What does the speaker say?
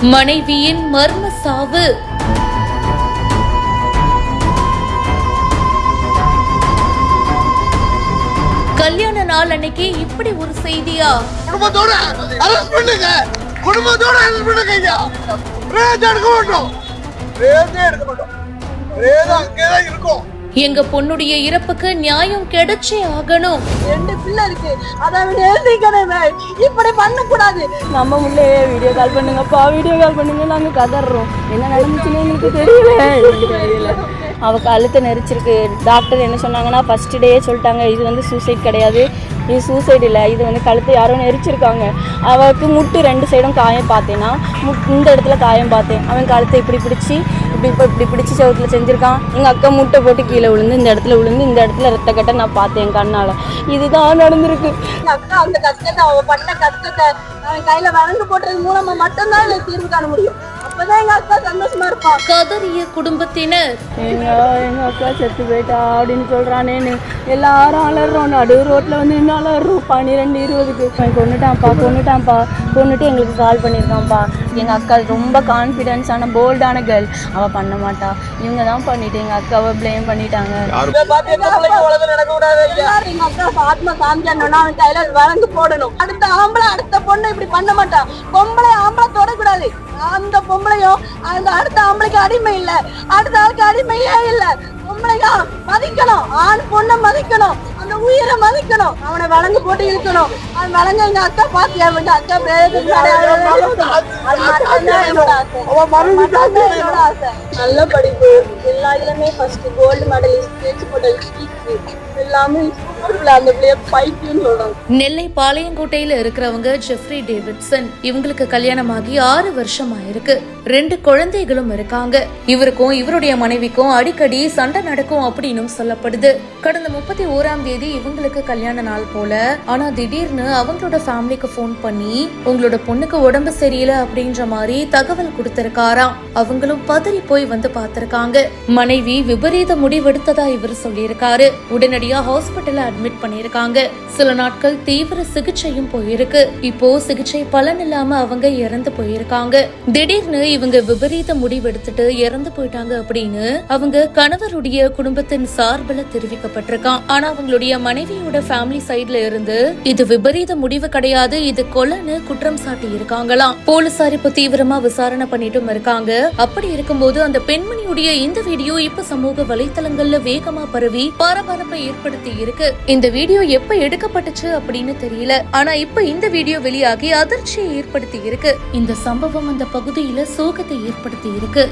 மனைவியின் மர்ம சாவு. கல்யாண நாள் அன்னைக்கு இப்படி ஒரு செய்தியா? குடும்பத்தோட அரெஸ்ட் பண்ணுங்க, குடும்பத்தோட அரெஸ்ட் பண்ணுங்க ஐயா. ரேஸ் எடுக்க மாட்டோம், ரேஸே எடுக்க மாட்டோம், ரேஸ் அங்கேதான் இருக்கும். எங்க பொண்ணுடைய இறப்புக்கு நியாயம் கிடைச்சே ஆகணும். 2 பிள்ளை இருக்கு, அதாவது எழுதிக்கணுமே, இப்படி பண்ண கூடாது. நம்ம உள்ளே வீடியோ கால் பண்ணுங்கப்பா, வீடியோ கால் பண்ணுங்க, நாங்க கதறோம். என்ன நடந்துச்சுன்னு எங்களுக்கு தெரியல. அவ கழுத்தை நெரிச்சிருக்கு. டாக்டர் என்ன சொன்னாங்கன்னா ஃபர்ஸ்ட் டே சொல்லிட்டாங்க, இது வந்து சூசைட் கிடையாது, இது சூசைட் இல்லை, இது வந்து கழுத்தை யாரோ நெரிச்சிருக்காங்க. அவளுக்கு முட்டு 2 சைடும் காயம் பார்த்தேன்னா, இந்த இடத்துல காயம் பார்த்தேன். அவன் கழுத்தை இப்படி பிடிச்சி செவத்தில் செஞ்சுருக்கான். எங்கள் அக்கா முட்டை போட்டு கீழே விழுந்து இந்த இடத்துல இந்த இடத்துல ரத்த கட்ட நான் பார்த்தேன் என் கண்ணால். இதுதான் நடந்திருக்கு. எங்கள் அக்கா அந்த கஷ்டத்தை, அவள் பட்ட கஷ்டத்தை அவன் கையில் வழங்கு போட்டது மூலமா மட்டும்தான் இதை தீர்வு காண முடியும். அப்பதான் எங்க அக்கா சந்தோஷமா இருப்பான். கதறிய குடும்பத்தினர், எங்க அக்கா செத்து போயிட்டா அப்படின்னு சொல்றானேன்னு எல்லாரும் அலறோம். நடு ரோட்ல வந்து இன்னும் அலறோம். 12:20க்கு கொண்டுட்டு எங்களுக்கு கால் பண்ணியிருக்கான்ப்பா. எங்க அக்கா ரொம்ப கான்ஃபிடென்ஸான போல்டான கேர்ள், அவ பண்ண மாட்டா, இவங்க தான் பண்ணிட்டு எங்க அக்காவை பிளேம் பண்ணிட்டாங்க. எங்க அக்கா ஆத்மா சாந்தியானா அவன் கையில வழங்கு போடணும். அடுத்த பொண்ணு இப்படி பண்ண மாட்டான். பொம்பளை ஆம்பளை தொடக்கூடாது. அந்த பொம்பளையும் அந்த அடுத்த ஆம்பளைக்கு அடிமை இல்ல, அடுத்த ஆளுக்கு அடிமையே இல்ல. பொம்பளையா மதிக்கணும், ஆண் பொண்ணை மதிக்கணும், அந்த உயிரை மதிக்கணும், அவனை வழங்கு போட்டு இருக்கணும். அவன் வழங்க எங்க அக்கா பாத்தியா, எங்க அக்கா நல்ல படிப்பு, எல்லா இதுலயுமே ஃபர்ஸ்ட் கோல்டு மெடலிஸ்ட், பேச்சு போட்ட எல்லாமே அந்த பிள்ளைய பைத்தியம் சொல்றாங்க. நெல்லை பாளையங்கோட்டையில இருக்கிறவங்க ஜெஃப்ரி டேவிட்சன். இவங்களுக்கு கல்யாணமாகி 6 வருஷம் ஆயிருக்கு. 2 குழந்தைகளும் இருக்காங்க. இவருக்கும் இவருடைய மனைவிக்கும் அடிக்கடி சண்டை நடக்கும் அப்படின்னு சொல்லப்படுது. கடந்த 31ஆம் தேதி இவங்களுக்கு கல்யாண நாள் போல, ஆனா திடீர்னு அவங்களோட ஃபேமிலிக்கு போன் பண்ணி உங்களோட பொண்ணுக்கு உடம்பு சரியில்லை அப்படின்ற மாதிரி தகவல் கொடுத்திருக்காராம். அவங்களும் பதறி போய் வந்து பார்த்திருக்காங்க. மனைவி விபரீத முடிவெடுத்ததா இவர் சொல்லியிருக்காரு. உடனடியா ஹாஸ்பிட்டல்ல அட்மிட் பண்ணிருக்காங்க. சில நாட்கள் தீவிர சிகிச்சையும் போயிருக்கு. இப்போ சிகிச்சை பலன் இல்லாம அவங்க இறந்து போயிருக்காங்க. திடீர்னு இவங்க விபரீத முடிவெடுத்துட்டு இறந்து போயிட்டாங்க அப்படின்னு அவங்க கணவருடைய குடும்பத்தின் சார்பில் தெரிவிக்கப்பட்டிருக்கான். ஆனா அவங்களுடைய மனைவியோட ஃபேமிலி சைட்ல இருந்து இது விபரீத முடிவு கிடையாது, இது கொலைன்னு குற்றம் சாட்டி இருக்காங்களாம். போலீசார் இப்ப தீவிரமா விசாரணை பண்ணிட்டும் இருக்காங்க. அப்படி இருக்கும்போது அந்த பெண்மணியுடைய இந்த வீடியோ இப்ப சமூக வலைத்தளங்கள்ல வேகமா பரவி பரபரப்பை ஏற்படுத்தி இருக்கு. இந்த வீடியோ எப்ப எடுக்கப்பட்டுச்சு அப்படின்னு தெரியல, ஆனா இப்ப இந்த வீடியோ வெளியாகி அதிர்ச்சியை ஏற்படுத்தி இருக்கு. இந்த சம்பவம் அந்த பகுதியில சோகத்தை ஏற்படுத்தி இருக்கு.